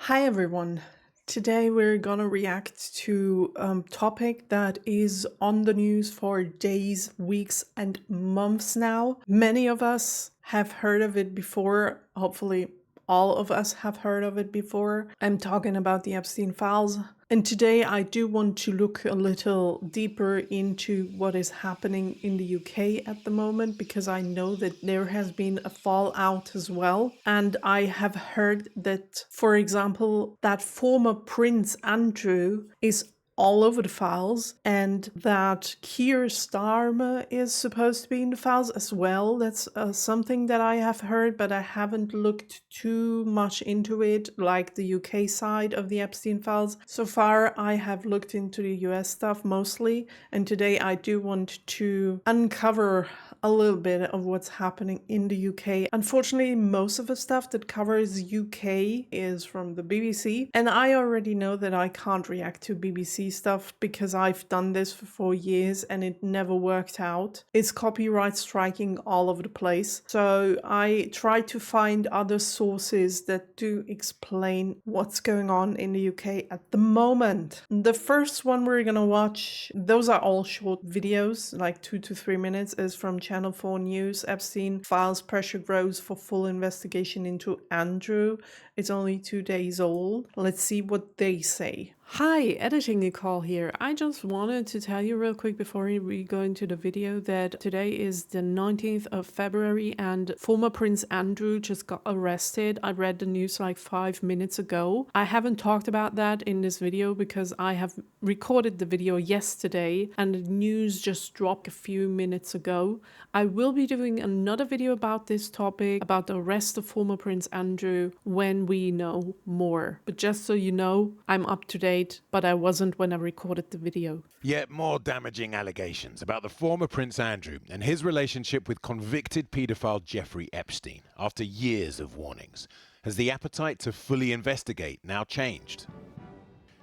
Hi everyone. Today we're gonna react to a topic that is on the news for days, weeks, and months now. Many of us have heard of it before. Hopefully, all of us have heard of it before. I'm talking about the Epstein files. And today I do want to look a little deeper into what is happening in the UK at the moment, because I know that there has been a fallout as well. And I have heard that, for example, that former Prince Andrew is all over the files, and that Keir Starmer is supposed to be in the files as well. That's something that I have heard, but I haven't looked too much into it, like the UK side of the Epstein files. So far, I have looked into the US stuff mostly, and today I do want to uncover a little bit of what's happening in the UK. Unfortunately, most of the stuff that covers UK is from the BBC, and I already know that I can't react to BBC stuff because I've done this for 4 years and it never worked out. It's copyright striking all over the place. So I try to find other sources that do explain what's going on in the UK at the moment. The first one we're gonna watch, those are all short videos, like 2 to 3 minutes, is from Channel 4 News. Epstein files, pressure grows for full investigation into Andrew. It's only 2 days old. Let's see what they say. Hi, editing Nicole here. I just wanted to tell you real quick before we go into the video that today is the 19th of February and former Prince Andrew just got arrested. I read the news like 5 minutes ago. I haven't talked about that in this video because I have recorded the video yesterday and the news just dropped a few minutes ago. I will be doing another video about this topic, about the arrest of former Prince Andrew, when we know more. But just so you know, I'm up to date, but I wasn't when I recorded the video. Yet more damaging allegations about the former Prince Andrew and his relationship with convicted paedophile Jeffrey Epstein after years of warnings. Has the appetite to fully investigate now changed?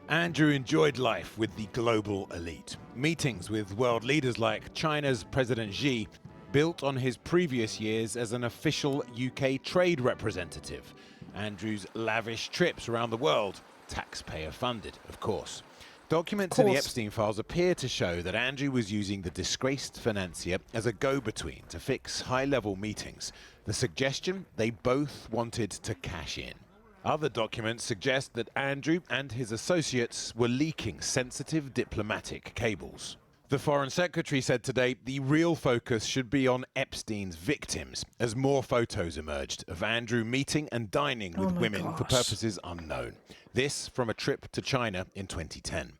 Andrew enjoyed life with the global elite. Meetings with world leaders like China's President Xi built on his previous years as an official UK trade representative. Andrew's lavish trips around the world, taxpayer funded, of course. Documents in the Epstein files appear to show that Andrew was using the disgraced financier as a go-between to fix high-level meetings. The suggestion, they both wanted to cash in. Other documents suggest that Andrew and his associates were leaking sensitive diplomatic cables. The Foreign Secretary said today the real focus should be on Epstein's victims, as more photos emerged of Andrew meeting and dining with women for purposes unknown. This from a trip to China in 2010.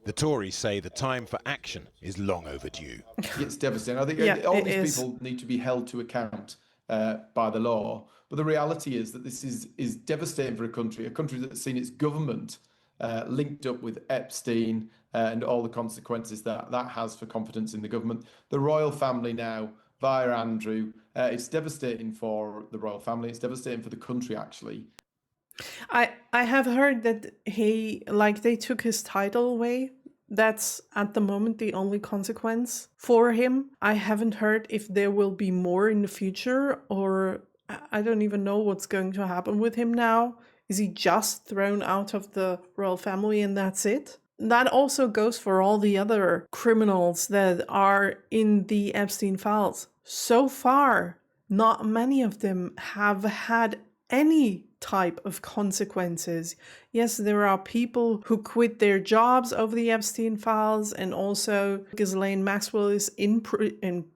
The Tories say the time for action is long overdue. It's devastating. I think all these people need to be held to account by the law. But the reality is that this is devastating for a country that's seen its government linked up with Epstein and all the consequences that has for confidence in the government. The royal family now, via Andrew, it's devastating for the royal family. It's devastating for the country, actually. I have heard that they took his title away. That's at the moment the only consequence for him. I haven't heard if there will be more in the future, or I don't even know what's going to happen with him now. Is he just thrown out of the royal family and that's it? That also goes for all the other criminals that are in the Epstein files. So far, not many of them have had any type of consequences. Yes, there are people who quit their jobs over the Epstein files, and also Ghislaine Maxwell is in prison,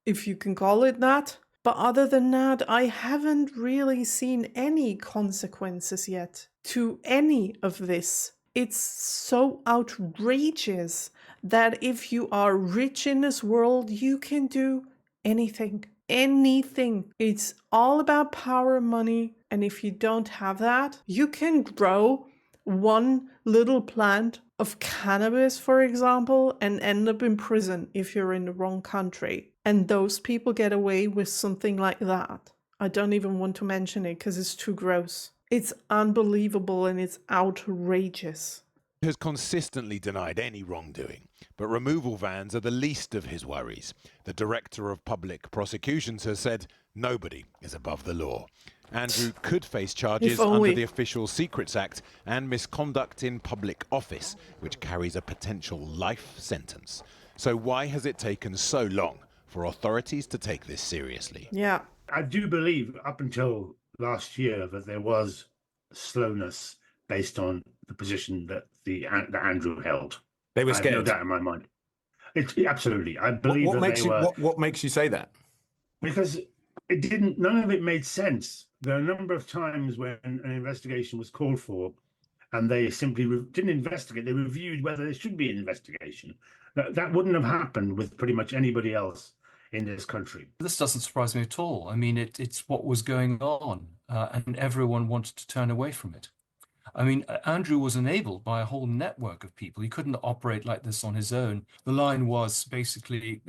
if you can call it that. But other than that, I haven't really seen any consequences yet to any of this. It's so outrageous that if you are rich in this world, you can do anything. Anything. It's all about power, money, and if you don't have that, you can grow one little plant of cannabis, for example, and end up in prison if you're in the wrong country. And those people get away with something like that. I don't even want to mention it because it's too gross. It's unbelievable and it's outrageous. He has consistently denied any wrongdoing, but removal vans are the least of his worries. The Director of Public Prosecutions has said nobody is above the law. Andrew could face charges If under only. the Official Secrets Act and misconduct in public office, which carries a potential life sentence. So why has it taken so long for authorities to take this seriously? Yeah. I do believe up until last year that there was slowness based on the position that that Andrew held. They were I have no scared. doubt in my mind. Absolutely. I believe What that makes they were. What makes you say that? Because it didn't. None of it made sense. There are a number of times when an investigation was called for, and they simply didn't investigate. They reviewed whether there should be an investigation. That wouldn't have happened with pretty much anybody else in this country. This doesn't surprise me at all. I mean, it's what was going on, and everyone wanted to turn away from it. I mean, Andrew was enabled by a whole network of people. He couldn't operate like this on his own. The line was basically,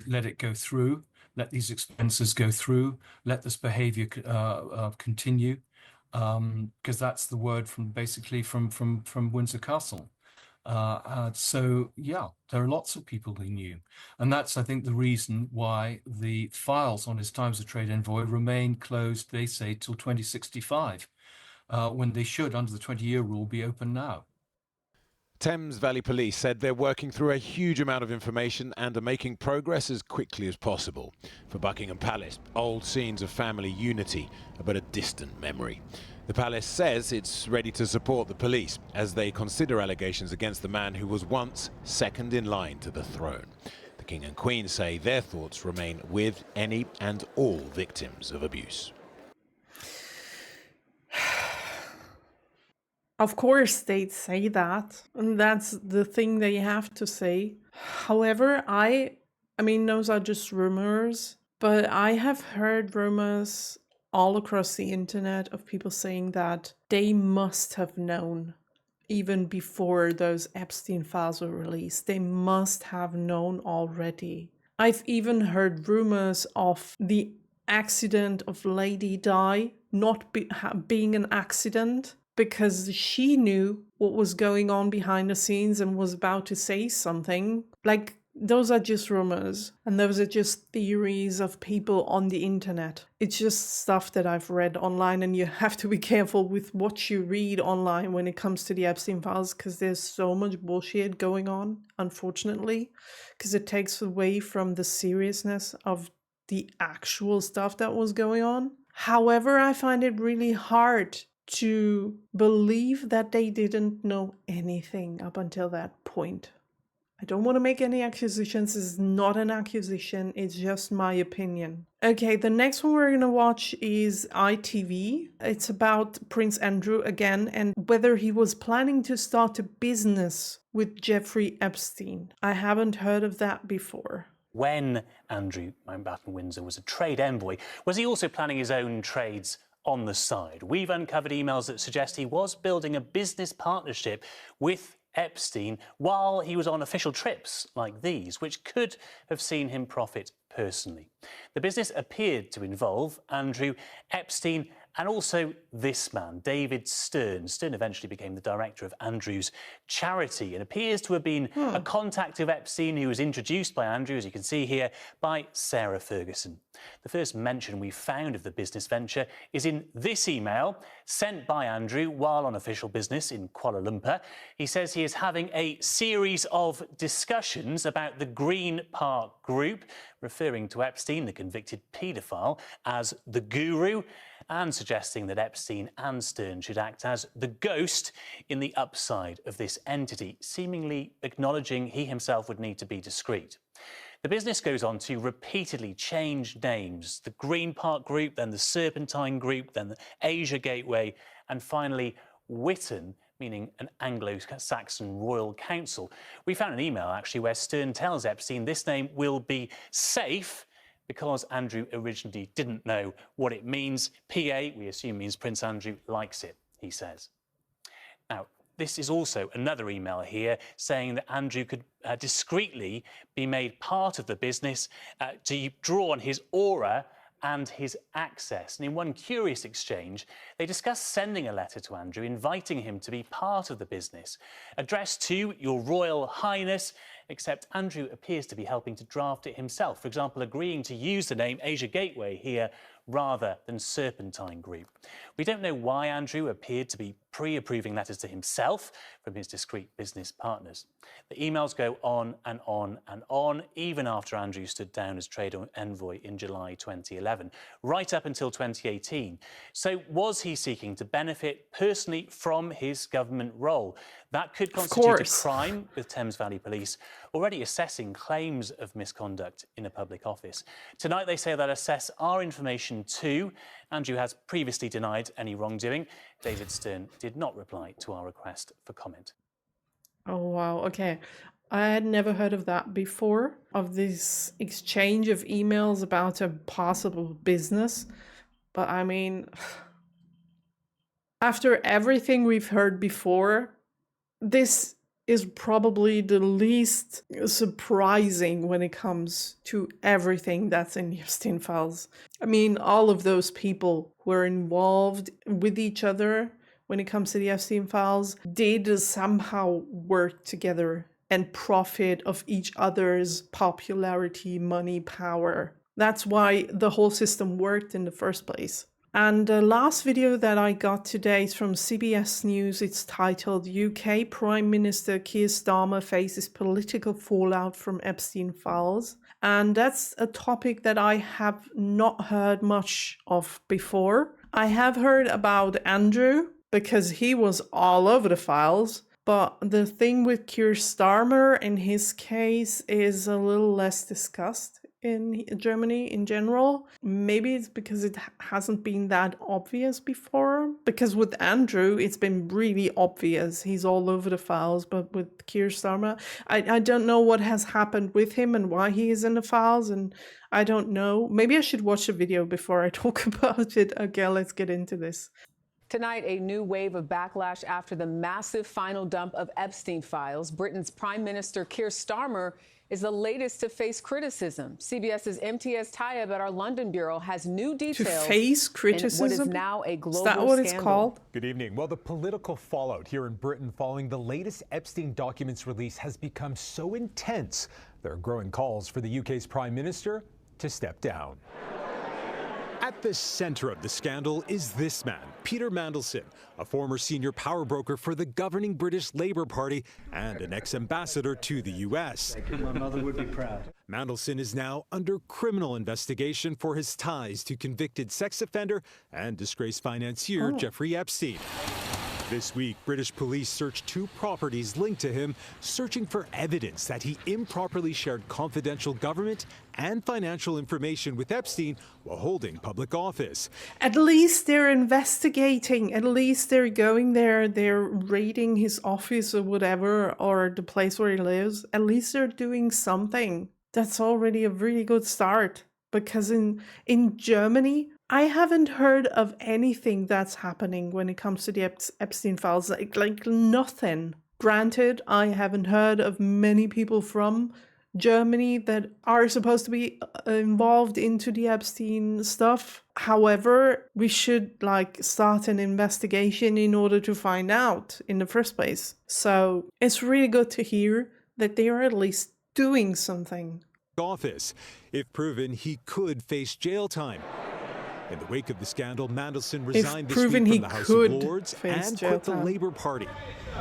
let it go through, let these expenses go through, let this behavior continue, because that's the word from Windsor Castle. So, yeah, there are lots of people he knew. And that's, I think, the reason why the files on his Times of Trade envoy remain closed, they say, till 2065, when they should, under the 20-year rule, be open now. Thames Valley Police said they're working through a huge amount of information and are making progress as quickly as possible. For Buckingham Palace, old scenes of family unity are but a distant memory. The palace says it's ready to support the police as they consider allegations against the man who was once second in line to the throne. The King and Queen say their thoughts remain with any and all victims of abuse. Of course they'd say that, and that's the thing they have to say. However, I mean, those are just rumors, but I have heard rumors all across the internet of people saying that they must have known even before those Epstein files were released. They must have known already. I've even heard rumors of the accident of Lady Di not being an accident, because she knew what was going on behind the scenes and was about to say something. Like, those are just rumors, and those are just theories of people on the internet. It's just stuff that I've read online, and you have to be careful with what you read online when it comes to the Epstein files, because there's so much bullshit going on, unfortunately, because it takes away from the seriousness of the actual stuff that was going on. However, I find it really hard to believe that they didn't know anything up until that point. I don't want to make any accusations. This is not an accusation. It's just my opinion. Okay, the next one we're going to watch is ITV. It's about Prince Andrew again and whether he was planning to start a business with Jeffrey Epstein. I haven't heard of that before. When Andrew Mountbatten Windsor was a trade envoy, was he also planning his own trades on the side? We've uncovered emails that suggest he was building a business partnership with Epstein while he was on official trips like these, which could have seen him profit personally. The business appeared to involve Andrew, Epstein, and also this man, David Stern. Stern eventually became the director of Andrew's charity and appears to have been a contact of Epstein who was introduced by Andrew, as you can see here, by Sarah Ferguson. The first mention we found of the business venture is in this email sent by Andrew while on official business in Kuala Lumpur. He says he is having a series of discussions about the Green Park Group, referring to Epstein, the convicted paedophile, as the guru, and suggesting that Epstein and Stern should act as the ghost in the upside of this entity, seemingly acknowledging he himself would need to be discreet. The business goes on to repeatedly change names: the Green Park Group, then the Serpentine Group, then the Asia Gateway, and finally Witten, meaning an Anglo-Saxon royal council. We found an email, actually, where Stern tells Epstein this name will be safe because Andrew originally didn't know what it means. PA, we assume, means Prince Andrew likes it, he says. Now, this is also another email here saying that Andrew could discreetly be made part of the business to draw on his aura and his access. And in one curious exchange, they discuss sending a letter to Andrew inviting him to be part of the business, addressed to Your Royal Highness, except Andrew appears to be helping to draft it himself, for example, agreeing to use the name Asia Gateway here rather than Serpentine Group. We don't know why Andrew appeared to be pre-approving letters to himself from his discreet business partners. The emails go on and on and on, even after Andrew stood down as trade envoy in July 2011, right up until 2018. So was he seeking to benefit personally from his government role? That could constitute a crime, with Thames Valley Police already assessing claims of misconduct in a public office. Tonight they say they'll assess our information too. Andrew has previously denied any wrongdoing. David Stern did not reply to our request for comment. Oh, wow. Okay. I had never heard of that before, of this exchange of emails about a possible business. But I mean, after everything we've heard before, this is probably the least surprising when it comes to everything that's in the Epstein files. I mean, all of those people who are involved with each other when it comes to the Epstein files did somehow work together and profit of each other's popularity, money, power. That's why the whole system worked in the first place. And the last video that I got today is from CBS News. It's titled UK Prime Minister Keir Starmer faces political fallout from Epstein files. And that's a topic that I have not heard much of before. I have heard about Andrew because he was all over the files. But the thing with Keir Starmer in his case is a little less discussed in Germany in general. Maybe it's because it hasn't been that obvious before. Because with Andrew, it's been really obvious. He's all over the files. But with Keir Starmer, I don't know what has happened with him and why he is in the files. And I don't know. Maybe I should watch the video before I talk about it. Okay, let's get into this. Tonight, a new wave of backlash after the massive final dump of Epstein files. Britain's Prime Minister Keir Starmer is the latest to face criticism. CBS's MTS Tayeb at our London bureau has new details. To face criticism? In what is now a global scandal. Is that what scandal. It's called? Good evening. Well, the political fallout here in Britain following the latest Epstein documents release has become so intense, there are growing calls for the UK's Prime Minister to step down. At the center of the scandal is this man, Peter Mandelson, a former senior power broker for the governing British Labour Party and an ex-ambassador to the US. My mother would be proud. Mandelson is now under criminal investigation for his ties to convicted sex offender and disgraced financier Jeffrey Epstein. This week, British police searched 2 properties linked to him, searching for evidence that he improperly shared confidential government and financial information with Epstein while holding public office. At least they're investigating. At least they're going there. They're raiding his office or whatever, or the place where he lives. At least they're doing something. That's already a really good start. Because in Germany, I haven't heard of anything that's happening when it comes to the Epstein files, like nothing. Granted, I haven't heard of many people from Germany that are supposed to be involved into the Epstein stuff. However, we should start an investigation in order to find out in the first place. So it's really good to hear that they are at least doing something. Office. If proven, he could face jail time. In the wake of the scandal, Mandelson resigned this week from the House of Lords and quit the Labour Party.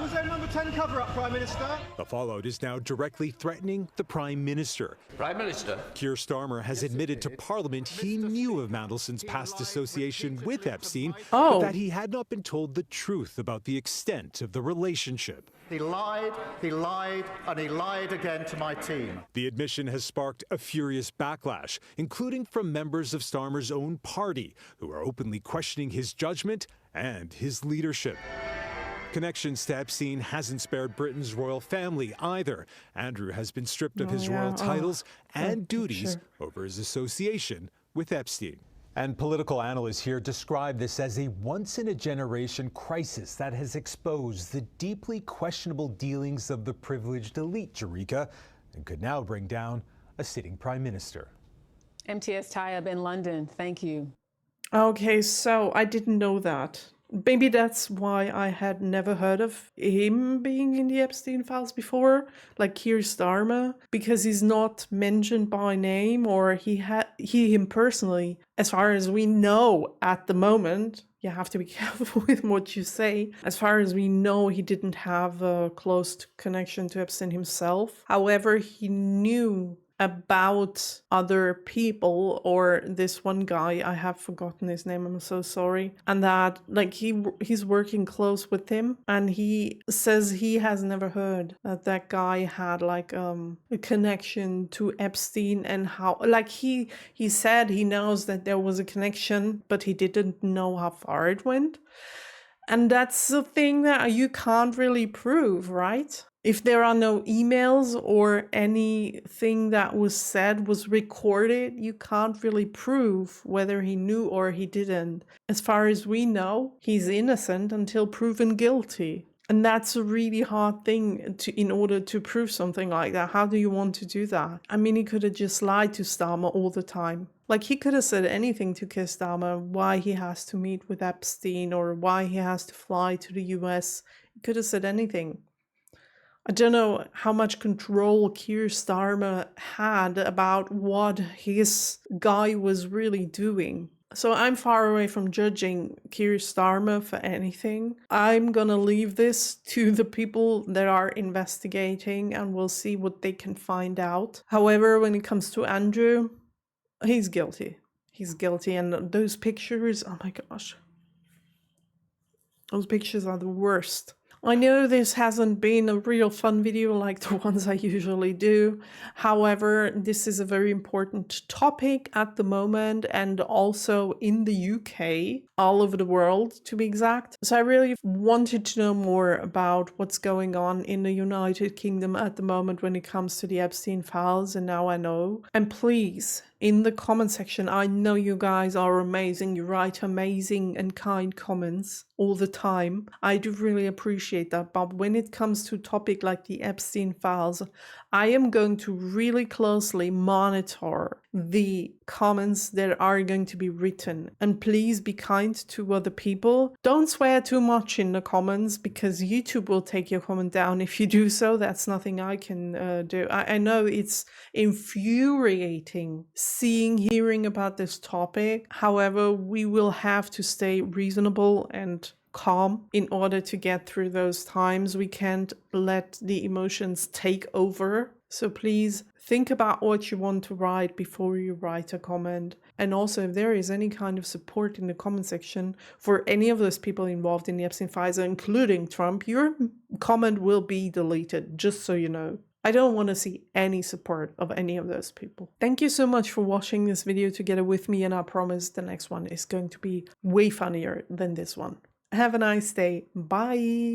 Was there number 10 cover-up, Prime Minister? The fallout is now directly threatening the Prime Minister. Prime Minister? Keir Starmer has admitted to Parliament he knew of Mandelson's past association with Epstein, but that he had not been told the truth about the extent of the relationship. He lied, and he lied again to my team. The admission has sparked a furious backlash, including from members of Starmer's own party, who are openly questioning his judgment and his leadership. Connections to Epstein hasn't spared Britain's royal family either. Andrew has been stripped of his royal titles and duties over his association with Epstein. And political analysts here describe this as a once-in-a-generation crisis that has exposed the deeply questionable dealings of the privileged elite, Jerika, and could now bring down a sitting prime minister. MTS Tayeb in London, thank you. Okay, so I didn't know that. Maybe that's why I had never heard of him being in the Epstein files before, like Keir Starmer, because he's not mentioned by name, or him personally, as far as we know at the moment. You have to be careful with what you say. As far as we know, he didn't have a close connection to Epstein himself. However, he knew about other people, or this one guy, I have forgotten his name, I'm so sorry, and that like he's working close with him, and he says he has never heard that that guy had like a connection to Epstein, and how like he said he knows that there was a connection, but he didn't know how far it went. And that's the thing that you can't really prove, right? If there are no emails or anything that was said was recorded, you can't really prove whether he knew or he didn't. As far as we know, he's innocent until proven guilty. And that's a really hard thing in order to prove something like that. How do you want to do that? I mean, he could have just lied to Starmer all the time. Like, he could have said anything to Keir Starmer, why he has to meet with Epstein or why he has to fly to the US. He could have said anything. I don't know how much control Keir Starmer had about what his guy was really doing. So I'm far away from judging Keir Starmer for anything. I'm gonna leave this to the people that are investigating, and we'll see what they can find out. However, when it comes to Andrew, he's guilty. He's guilty, and those pictures, oh my gosh. Those pictures are the worst. I know this hasn't been a real fun video like the ones I usually do. However, this is a very important topic at the moment, and also in the UK, all over the world to be exact. So I really wanted to know more about what's going on in the United Kingdom at the moment when it comes to the Epstein files, and now I know. And please, in the comment section, I know you guys are amazing. You write amazing and kind comments all the time. I do really appreciate that. But when it comes to a topic like the Epstein files, I am going to really closely monitor the comments that are going to be written. And please be kind to other people. Don't swear too much in the comments, because YouTube will take your comment down if you do so. That's nothing I can do. I know it's infuriating hearing about this topic. However, we will have to stay reasonable and calm in order to get through those times. We can't let the emotions take over. So please think about what you want to write before you write a comment. And also, if there is any kind of support in the comment section for any of those people involved in the Epstein files, including Trump, your comment will be deleted, just so you know. I don't want to see any support of any of those people. Thank you so much for watching this video together with me, and I promise the next one is going to be way funnier than this one. Have a nice day. Bye!